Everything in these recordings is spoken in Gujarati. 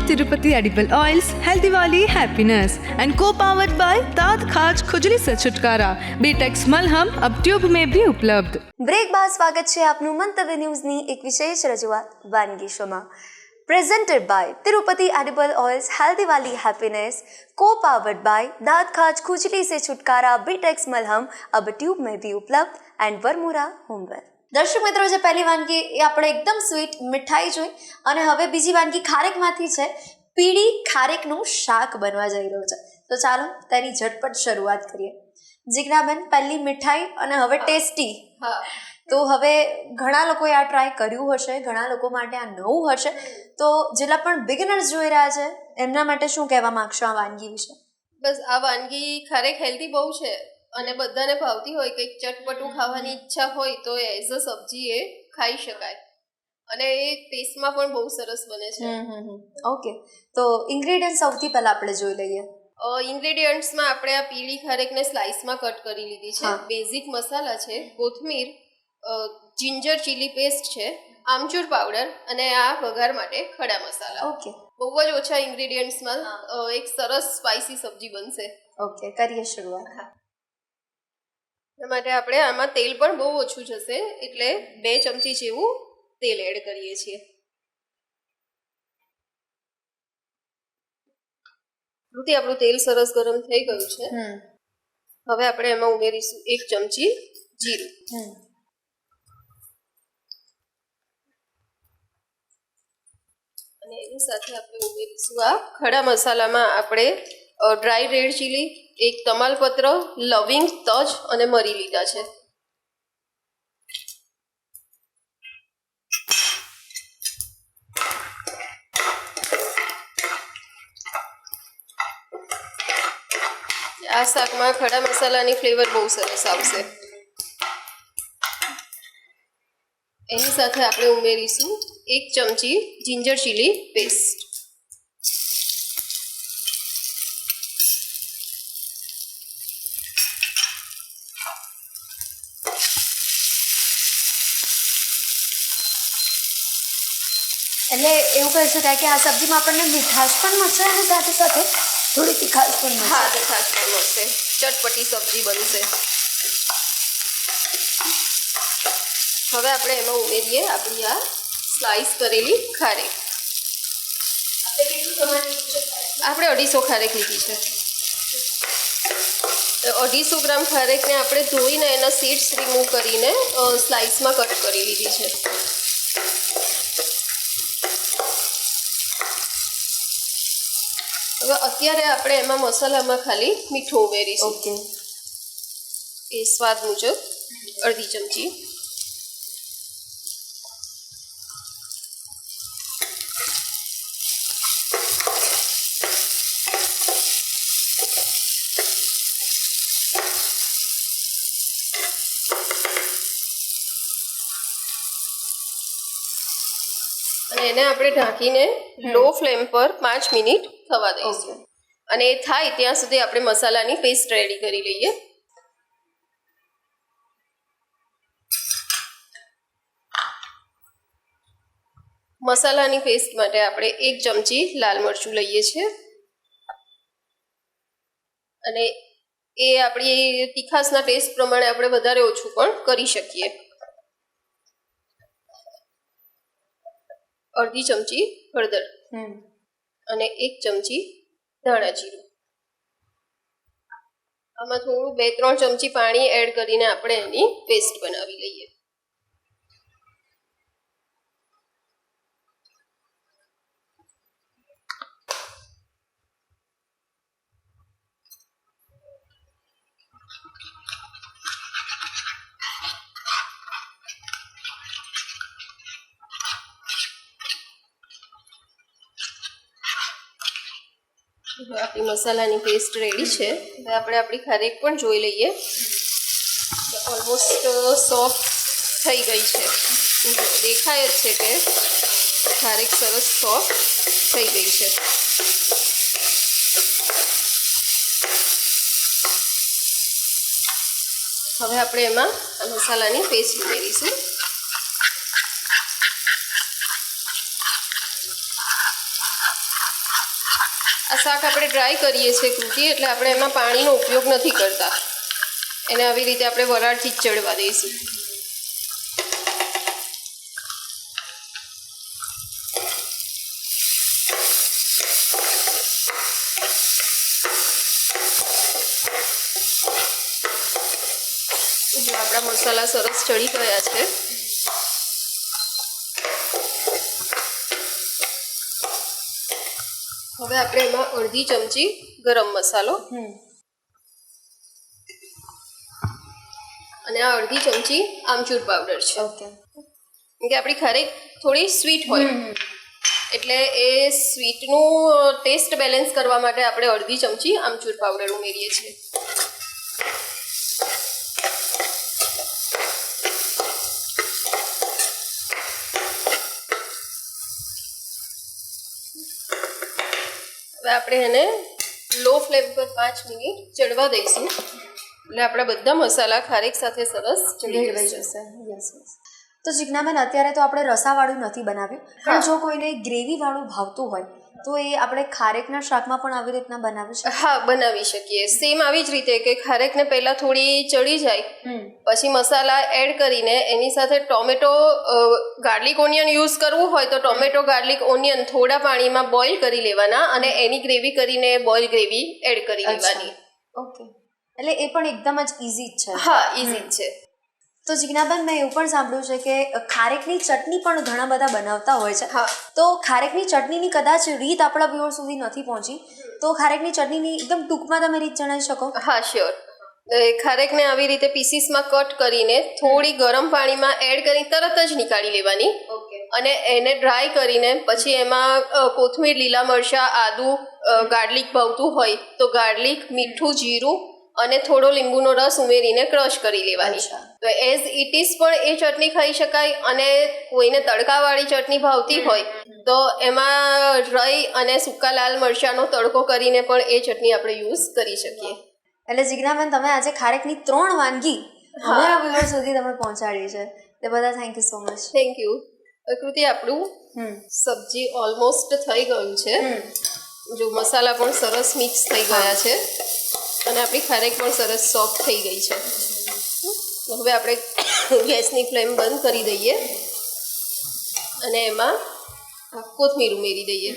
Tirupati edible oils, healthy wali happiness, and co-powered by दांत खाज खुजली से छुटकारा बीटेक्स मलहम अब ट्यूब में भी उपलब्ध। બ્રેક બાદ સ્વાગત છે આપનું મંતવ્ય ન્યૂઝની એક વિશેષ રજૂઆત વાનગી શોમાં, presented by Tirupati edible oils, healthy વાલી હેપીનેસ, को पावर्ड बाय दांत खाज खुजली से छुटकारा बीटेक्स मलहम अब ट्यूब में भी उपलब्ध एंड वरमोरा होमवेयर। દર્શક મિત્રો, જે પહેલી વાનગી એ આપણે એકદમ સ્વીટ મીઠાઈ જોઈ અને હવે બીજી વાનગી ખારેકમાંથી છે। પીળી ખારેકનું શાક બનવા જઈ રહ્યું છે, તો ચાલો તેની ઝટપટ શરૂઆત કરીએ। જીજ્ઞાબેન, પહેલી મીઠાઈ અને હવે ટેસ્ટી, તો હવે ઘણા લોકોએ આ ટ્રાય કર્યું હશે, ઘણા લોકો માટે આ નવું હશે, તો જેટલા પણ બિગિનર્સ જોઈ રહ્યા છે એમના માટે શું કહેવા માંગશો આ વાનગી વિશે? બસ આ વાનગી ખારેક હેલ્ધી બહુ છે અને બધાને ભાવતી હોય, કંઈક ચટપટું ખાવાની ઈચ્છા હોય તો એઝ અ સબ્જી એ ખાઈ શકાય અને એ ટેસ્ટમાં પણ બહુ સરસ બને છે। ઓકે, તો ઇન્ગ્રેડિયન્ટ સૌથી પહેલા આપણે જોઈ લઈએ। ઇન્ગ્રેડિયન્ટ્સમાં આપણે આ પીળી ખારેકને સ્લાઇસમાં કટ કરી લીધી છે। બેઝિક મસાલા છે કોથમીર, જિંજર ચીલી પેસ્ટ છે, આમચૂર પાવડર અને આ વઘાર માટે ખડા મસાલા। ઓકે, બહુ જ ઓછા ઇન્ગ્રેડિયન્ટ્સમાં એક સરસ સ્પાઇસી સબ્જી બનશે। ઓકે, કરીએ શરૂઆત। એના માટે આપણે આમાં તેલ પણ બહુ ઓછું જશે, એટલે 2 ચમચી જેવું તેલ એડ કરીએ છીએ। આપણું તેલ સરસ ગરમ થઈ ગયું છે। હવે આપણે એમાં ઉમેરીશું 1 ચમચી જીરું અને એની સાથે આપણે ઉમેરીશું આ ખડા મસાલામાં આપણે ડ્રાય રેડ ચીલી, 1 તમાલપત્ર, લવિંગ, તજ અને મરી લીધા છે। આ શાકમાં ખડા મસાલાની ફ્લેવર બહુ સરસ આવશે। એની સાથે આપણે ઉમેરીશું 1 ચમચી જિંજર ચીલી પેસ્ટ, એટલે એવું કહી શકાય કે આ સબ્જીમાં આપણને મીઠાશ પણ મળશે અને સાથે સાથે થોડી તીખાશ પણ મળશે। હા, તીખાશ પણ મળશે, ચટપટી સબ્જી બનશે। હવે આપણે એમાં ઉમેરીએ આપણી આ સ્લાઇસ કરેલી ખારેક। આપણે 250 ખારેક લીધી છે। 250 ગ્રામ ખારેકને આપણે ધોઈને એના સીડ્સ રિમૂવ કરીને સ્લાઇસમાં કટ કરી લીધી છે। હવે અત્યારે આપણે એમાં મસાલામાં ખાલી મીઠું ઉમેરીશું। ઓકે, એ સ્વાદ મુજબ 1/2 ચમચી, અને એને આપણે ઢાંકીને લો ફ્લેમ પર 5 મિનિટ થવા દઈશું અને એ થાય ત્યાં સુધી આપણે મસાલાની પેસ્ટ રેડી કરી લઈએ। મસાલાની પેસ્ટ માટે આપણે 1 ચમચી લાલ મરચું લઈએ છીએ અને એ આપણી તીખાશના ટેસ્ટ પ્રમાણે આપણે વધારે ઓછું પણ કરી શકીએ। 1/2 ચમચી હળદર અને 1 ચમચી ધાણા જીરું। આમાં થોડું 2-3 ચમચી પાણી એડ કરીને આપણે એની પેસ્ટ બનાવી લઈએ। આપણી મસાલાની પેસ્ટ રેડી છે। હવે આપણે આપણી ખારેક પણ જોઈ લઈએ, ઓલમોસ્ટ સોફ્ટ થઈ ગઈ છે। દેખાય જ છે કે ખારેક સરસ સોફ્ટ થઈ ગઈ છે। હવે આપણે એમાં આ મસાલાની પેસ્ટ ઉમેરીશું। આ શાક આપણે ડ્રાય કરીએ છીએ કૃતિ, એટલે આપણે એમાં પાણીનો ઉપયોગ નથી કરતા. એને આવી રીતે આપણે વરાળથી જ ચડવા દઈશું. આપણા મસાલા સરસ ચડી ગયા છે. હવે આપણે એમાં અડધી ચમચી ગરમ મસાલો અને આ અડધી ચમચી આમચૂર પાવડર છે. ઓકે. કે આપણી ખારેક થોડી સ્વીટ હોય એટલે એ સ્વીટનું ટેસ્ટ બેલેન્સ કરવા માટે આપણે અડધી ચમચી આમચૂર પાવડર ઉમેરીએ છીએ. હવે આપણે એને લો ફ્લેમ પર 5 મિનિટ ચડવા દઈશું, એટલે આપણા બધા મસાલા ખારેક સાથે સરસ ચડી જશે. તો જિજ્ઞાબેન, અત્યારે તો આપણે રસાવાળું નથી બનાવ્યું, પણ જો કોઈને ગ્રેવીવાળું ભાવતું હોય તો એ આપણે ખારેકના શાકમાં પણ આવી રીતના બનાવી શકીએ? હા, બનાવી શકીએ. સેમ આવી જ રીતે કે ખારેકને પહેલા થોડી ચડી જાય, પછી મસાલા એડ કરીને એની સાથે ટોમેટો, ગાર્લિક ઓનિયન યુઝ કરવું હોય તો ટોમેટો ગાર્લિક ઓનિયન થોડા પાણીમાં બોઇલ કરી લેવાના અને એની ગ્રેવી કરીને બોઇલ ગ્રેવી એડ કરી લેવાની. ઓકે, એટલે એ પણ એકદમ જ ઇઝી જ છે. હા, ઇઝી જ છે. તો જિજ્ઞાબેન, મેં એવું પણ સાંભળ્યું છે કે ખારેકની ચટણી પણ ઘણા બધા બનાવતા હોય છે. હા. તો ખારેકની ચટણીની કદાચ રીત આપણા વ્યુઅર સુધી નથી પહોંચી, તો ખારેકની ચટણીની એકદમ ટૂંકમાં તમે રીત જણાવી શકો? હા, શ્યોર. ખારેકને આવી રીતે પીસીસમાં કટ કરીને થોડી ગરમ પાણીમાં એડ કરી તરત જ નીકાળી લેવાની. અને એને ડ્રાય કરીને પછી એમાં કોથમીર, લીલા મરચાં, આદુ, ગાર્લિક ભાવતું હોય તો ગાર્લિક, મીઠું, જીરું અને થોડો લીંબુનો રસ ઉમેરીને ક્રશ કરી લેવાની. તો એઝ ઇટ ઇઝ પણ એ ચટણી ખાઈ શકાય, અને કોઈને તડકાવાળી ચટણી ભાવતી હોય તો એમાં રઈ અને સૂકા લાલ મરચાંનો તડકો કરીને પણ એ ચટણી આપણે યુઝ કરી શકીએ. એટલે જિજ્ઞાબેન, તમે આજે ખારેકની 3 વાનગી અમારા વ્યુઅર સુધી તમે પહોંચાડી છે, તે બધા thank you so much. Thank you. પ્રકૃતિ, આપણું સબ્જી ઓલમોસ્ટ થઈ ગયું છે. જો મસાલા પણ સરસ મિક્સ થઈ ગયા છે અને આપણી ખારેક પણ સરસ સોફ્ટ થઈ ગઈ છે. હવે આપણે ગેસની ફ્લેમ બંધ કરી દઈએ અને એમાં કોથમીર ઉમેરી દઈએ.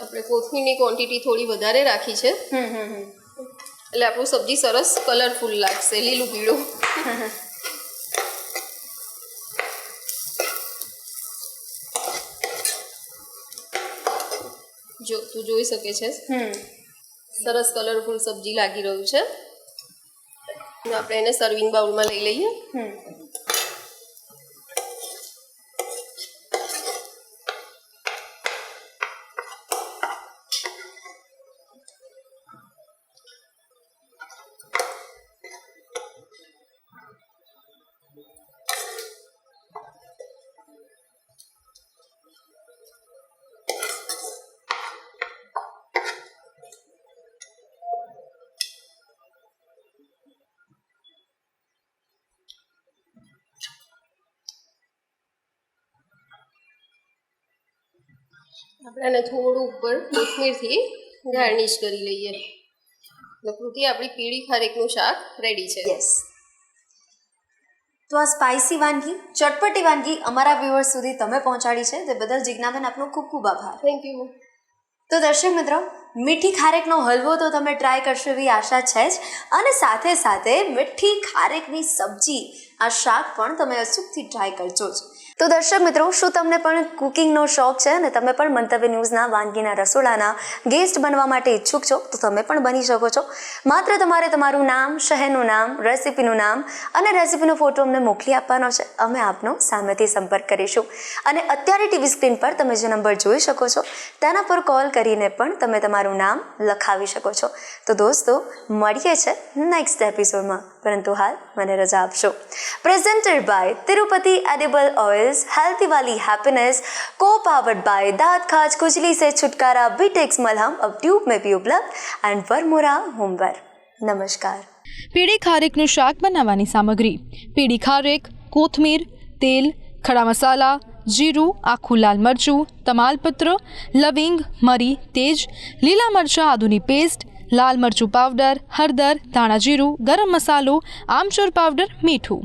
આપણે કોથમીરની ક્વોન્ટિટી થોડી વધારે રાખી છે એટલે આપણું સબ્જી સરસ કલરફુલ લાગશે, લીલું પીળું. જો તું જોઈ શકે છે સરસ કલરફુલ સબ્જી લાગી રહ્યું છે. આપણે એને સર્વિંગ બાઉલમાં લઈ લઈએ. આપણે એને થોડું ઉપર કોથમીરથી ગાર્નિશ કરી લઈએ. પ્રકૃતિ, આપણી પીળી ખારેકનું શાક રેડી છે. યસ. તો આ સ્પાઇસી વાનગી, ચટપટી વાનગી અમારા વ્યુઅર્સ સુધી તમે પહોંચાડી છે, તે બદલ જિજ્ઞાબેન આપનો ખૂબ ખૂબ આભાર. Thank you. તો દર્શક મિત્રો, મીઠી ખારેકનો હલવો તો તમે ટ્રાય કરશો એવી આશા છે જ, અને સાથે સાથે મીઠી ખારેકની સબ્જી, આ શાક પણ તમે અચૂકથી ટ્રાય કરજો જ. તો દર્શક મિત્રો, શું તમને પણ કુકિંગનો શોખ છે અને તમે પણ મંતવ્ય ન્યૂઝના વાનગીના રસોડાના ગેસ્ટ બનવા માટે ઈચ્છુક છો તો તમે પણ બની શકો છો. માત્ર તમારે તમારું નામ, શહેરનું નામ, રેસિપીનું નામ અને રેસિપીનો ફોટો અમને મોકલી આપવાનો છે. અમે આપનો સામેથી સંપર્ક કરીશું અને અત્યારે ટીવી સ્ક્રીન પર તમે જે નંબર જોઈ શકો છો તેના પર કોલ કરીને પણ તમે તમારું નામ લખાવી શકો છો. તો દોસ્તો, મળીએ છે નેક્સ્ટ એપિસોડમાં, પરંતુ હાલ મને રજા આપશો. Presented by Tirupati edible oil, healthy वाली हैप्पीनेस, को पावर्ड बाय दांत खाज खुजली से छुटकारा, बीटेक्स मलहम अब ट्यूब में भी उपलब्ध एंड वर्मोरा होमवेयर. नमस्कार. પીળી ખારેકનું શાક બનાવવાની સામગ્રી: પીળી ખારેક, કોથમીર, તેલ, ખડા મસાલા, જીરું, આખું લાલ મરચું, તમાલપત્ર, લવિંગ, મરી, તેજ, લીલા મરચાં આદુની પેસ્ટ, લાલ મરચું પાવડર, હળદર, ધાણા જીરું, ગરમ મસાલો, આમચૂર પાવડર, મીઠું.